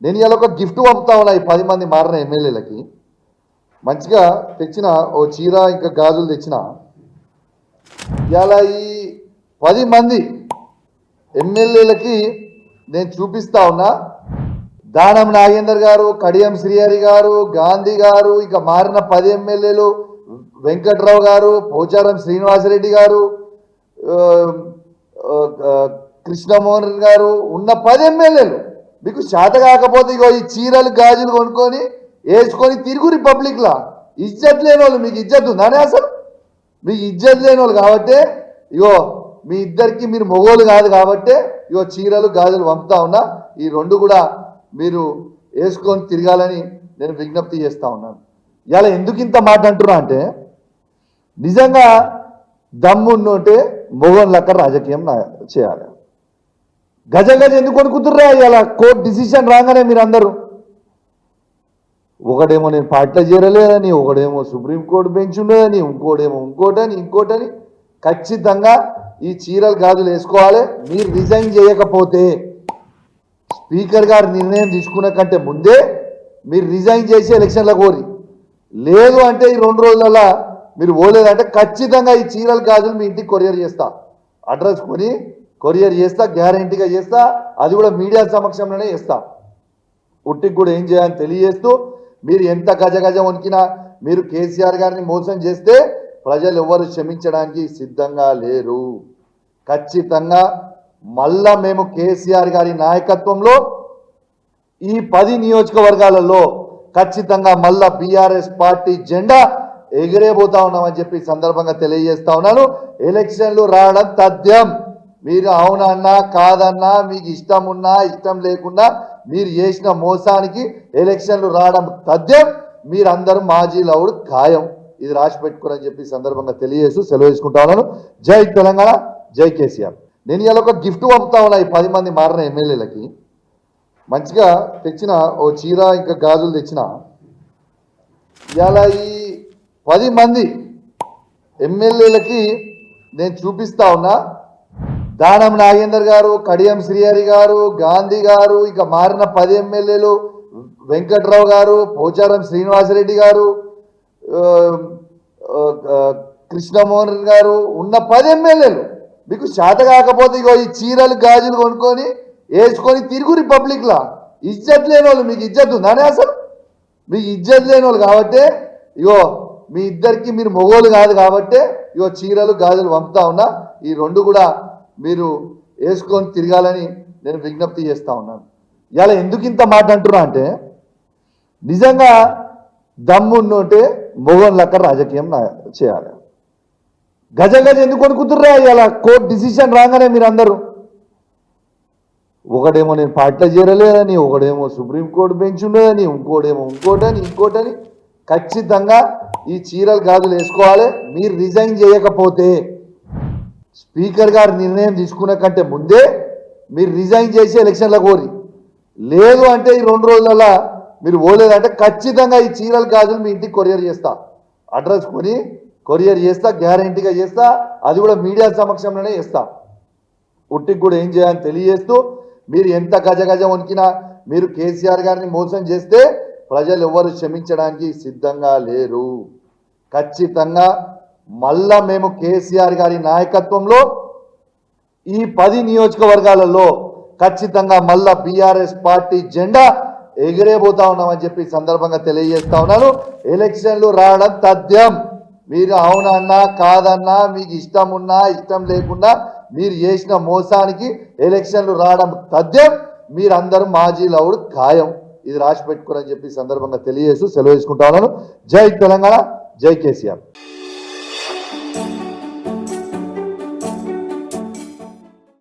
నేను ఇలా ఒక గిఫ్ట్ పంపుతా ఉన్నా ఈ 10 మంది మారిన ఎమ్మెల్యేలకి. మంచిగా తెచ్చిన ఓ చీర ఇంకా గాజులు తెచ్చిన. ఇలా ఈ 10 మంది ఎమ్మెల్యేలకి నేను చూపిస్తా ఉన్నా. దానం నాగేందర్ గారు, కడియం శ్రీహరి గారు, గాంధీ గారు, ఇక మారిన 10 ఎమ్మెల్యేలు, వెంకట్రావు గారు, పోచారం శ్రీనివాసరెడ్డి గారు, కృష్ణమోహన్ గారు ఉన్న 10 ఎమ్మెల్యేలు మీకు చేత కాకపోతే ఇగో ఈ చీరలు గాజులు కొనుక్కొని వేసుకొని తిరుగు రిపబ్లిక్లా. ఇజ్జత్ లేని వాళ్ళు, మీకు ఇజ్జత్ ఉందానే అసలు? మీకు ఇజ్జత్ లేని వాళ్ళు కాబట్టి ఇగో మీ ఇద్దరికి మీరు మొగోలు కాదు కాబట్టి ఇగో చీరలు గాజులు పంపుతా ఉన్నా. ఈ 2 కూడా మీరు వేసుకొని తిరగాలని నేను విజ్ఞప్తి చేస్తా ఉన్నాను. ఇలా ఎందుకు ఇంత మాట అంటున్నా అంటే, నిజంగా దమ్మున్నోటే మొగోన్ లెక్క రాజకీయం చేయాలి. గజ ఎందుకు కొనుక్కుతుర్రా? ఇలా కోర్టు డిసిషన్ రాగానే మీరు అందరూ ఒకడేమో నేను పార్టీలో చేరలేదని, ఒకడేమో సుప్రీంకోర్టు బెంచ్ ఉండదని, ఇంకోటేమో ఇంకోటని ఖచ్చితంగా ఈ చీరలు గాజులు వేసుకోవాలి. మీరు రిజైన్ చేయకపోతే స్పీకర్ గారు నిర్ణయం తీసుకున్న కంటే ముందే మీరు రిజైన్ చేసి ఎలక్షన్లో కోరి, లేదు అంటే ఈ 2 రోజులలో మీరు పోలేదంటే ఖచ్చితంగా ఈ చీరలు గాజులు మీ ఇంటికి కొరియర్ చేస్తా. అడ్రస్ కొని కొరియర్ చేస్తా, గ్యారంటీగా చేస్తా. అది కూడా మీడియా సమక్షంలోనే చేస్తా. ఉట్టికి కూడా ఏం చేయాలని తెలియజేస్తూ, మీరు ఎంత గజ వణికినా మీరు కేసీఆర్ గారిని మోసం చేస్తే ప్రజలు ఎవరు క్షమించడానికి సిద్ధంగా లేరు. ఖచ్చితంగా మళ్ళా మేము కేసీఆర్ గారి నాయకత్వంలో ఈ 10 నియోజకవర్గాలలో ఖచ్చితంగా మళ్ళా బీఆర్ఎస్ పార్టీ జెండా ఎగిరేపోతా ఉన్నామని చెప్పి సందర్భంగా తెలియజేస్తా ఉన్నాను. ఎలక్షన్లు రావడం తథ్యం. మీరు అవునన్నా కాదన్నా, మీకు ఇష్టం ఉన్నా ఇష్టం లేకున్నా మీరు చేసిన మోసానికి ఎలక్షన్లు రావడం తథ్యం. మీరందరూ మాజీ లౌడ్ ఖాయం. ఇది రాసి పెట్టుకోరని చెప్పి సందర్భంగా తెలియజేస్తూ సెలవు తీసుకుంటా ఉన్నాను. జై తెలంగాణ, జై కేసీఆర్. నేను ఇలా ఒక గిఫ్ట్ పంపుతా ఉన్నా ఈ 10 మంది మారిన ఎమ్మెల్యేలకి. మంచిగా తెచ్చిన ఓ చీర ఇంకా గాజులు తెచ్చిన. ఇలా ఈ 10 మంది ఎమ్మెల్యేలకి నేను చూపిస్తా ఉన్నా. దానం నాగేందర్ గారు, కడియం శ్రీహరి గారు, గాంధీ గారు, ఇక మారిన 10 ఎమ్మెల్యేలు, వెంకట్రావు గారు, పోచారం శ్రీనివాసరెడ్డి గారు, కృష్ణమోహన్ గారు ఉన్న 10 ఎమ్మెల్యేలు మీకు చేత కాకపోతే ఇగో ఈ చీరలు గాజులు కొనుక్కొని వేసుకొని తిరుగు రిపబ్లిక్లా. ఇజ్జత్ లేని వాళ్ళు, మీకు ఇజ్జత్ ఉందానే అసలు? మీకు ఇజ్జత్ లేని వాళ్ళు కాబట్టి ఇగో మీ ఇద్దరికి మీరు మొగోలు కాదు కాబట్టి ఇగో చీరలు గాజులు పంపుతా ఉన్నా. ఈ 2 కూడా మీరు వేసుకొని తిరగాలని నేను విజ్ఞప్తి చేస్తా ఉన్నాను. ఇలా ఎందుకు ఇంత మాట అంటున్నా అంటే, నిజంగా దమ్మున్నోటే మొగోన్ లెక్క రాజకీయం చేయాలి. గజ ఎందుకు కొనుక్కుతుర్రా? ఇలా కోర్టు డిసిషన్ రాగానే మీరు అందరూ ఒకడేమో నేను పార్టీలో చేరలేదని, ఒకడేమో సుప్రీంకోర్టు బెంచ్ ఉండదని, ఇంకోటేమో ఇంకోటని ఖచ్చితంగా ఈ చీరలు గాజులు వేసుకోవాలి. మీరు రిజైన్ చేయకపోతే స్పీకర్ గారు నిర్ణయం తీసుకున్న కంటే ముందే మీరు రిజైన్ చేసి ఎలక్షన్లో కోరి, లేదు అంటే ఈ 2 రోజులలో మీరు పోలేదంటే ఖచ్చితంగా ఈ చీరలు గాజులు మీ ఇంటికి కొరియర్ చేస్తా. అడ్రస్ కొని కొరియర్ చేస్తా, గ్యారంటీగా చేస్తా. అది కూడా మీడియా సమక్షంలోనే చేస్తా. ఉట్టికి కూడా ఏం చేయాలని తెలియజేస్తూ, మీరు ఎంత గజ వణికినా మీరు కేసీఆర్ గారిని మోసం చేస్తే ప్రజలు ఎవరు క్షమించడానికి సిద్ధంగా లేరు. ఖచ్చితంగా మళ్ళా మేము కేసీఆర్ గారి నాయకత్వంలో ఈ 10 నియోజకవర్గాలలో ఖచ్చితంగా మళ్ళా బీఆర్ఎస్ పార్టీ జెండా ఎగిరేపోతా ఉన్నామని చెప్పి సందర్భంగా తెలియజేస్తా ఉన్నాను. ఎలక్షన్లు రావడం తథ్యం. మీరు అవునన్నా కాదన్నా, మీకు ఇష్టం ఉన్నా ఇష్టం లేకున్నా మీరు చేసిన మోసానికి ఎలక్షన్లు రావడం తథ్యం. మీరందరూ మాజీ లౌడ్ ఖాయం. ఇది రాసి పెట్టుకోరని చెప్పి సందర్భంగా తెలియజేస్తూ సెలవు తీసుకుంటా ఉన్నాను. జై తెలంగాణ, జై కేసీఆర్.